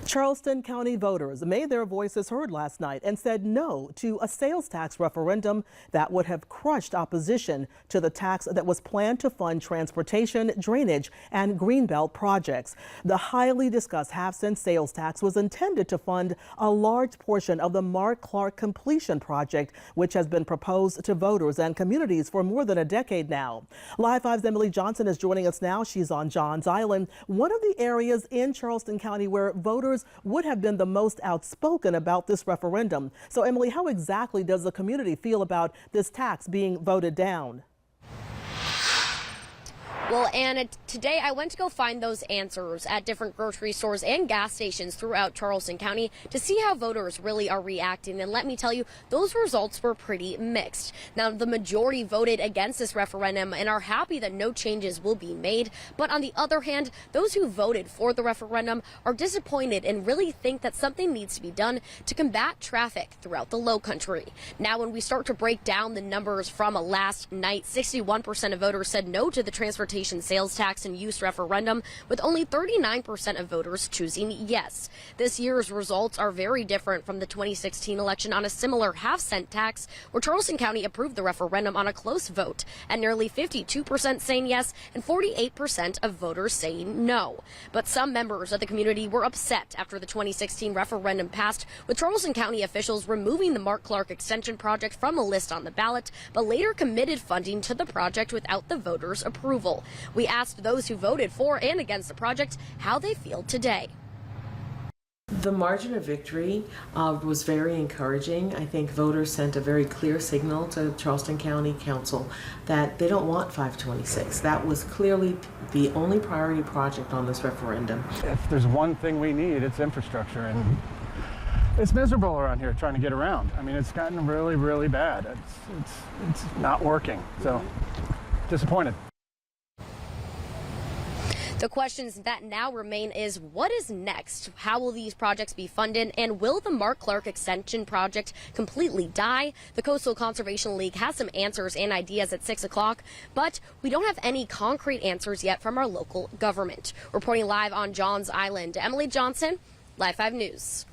Charleston County voters made their voices heard last night and said no to a sales tax referendum that would have crushed opposition to the tax that was planned to fund transportation, drainage, and greenbelt projects. The highly discussed half-cent sales tax was intended to fund a large portion of the Mark Clark completion project, which has been proposed to voters and communities for more than a decade now. Live 5's Emily Johnson is joining us now. She's on Johns Island, one of the areas in Charleston County where voters would have been the most outspoken about this referendum. So, Emily, how exactly does the community feel about this tax being voted down? Well, Anna, today I went to go find those answers at different grocery stores and gas stations throughout Charleston County to see how voters really are reacting. And let me tell you, those results were pretty mixed. Now, the majority voted against this referendum and are happy that no changes will be made. But on the other hand, those who voted for the referendum are disappointed and really think that something needs to be done to combat traffic throughout the Lowcountry. Now, when we start to break down the numbers from last night, 61% of voters said no to the transportation sales tax and use referendum, with only 39% of voters choosing yes. This year's results are very different from the 2016 election on a similar half-cent tax, where Charleston County approved the referendum on a close vote, and nearly 52% saying yes and 48% of voters saying no. But some members of the community were upset after the 2016 referendum passed, with Charleston County officials removing the Mark Clark extension project from the list on the ballot, but later committed funding to the project without the voters' approval. We asked those who voted for and against the project how they feel today. The margin of victory was very encouraging. I think voters sent a very clear signal to Charleston County Council that they don't want 526. That was clearly the only priority project on this referendum. If there's one thing we need, it's infrastructure, and it's miserable around here trying to get around. I mean, it's gotten really, really bad. It's not working, so disappointed. The questions that now remain is, what is next? How will these projects be funded? And will the Mark Clark extension project completely die? The Coastal Conservation League has some answers and ideas at 6 o'clock, but we don't have any concrete answers yet from our local government. Reporting live on Johns Island, Emily Johnson, Live 5 News.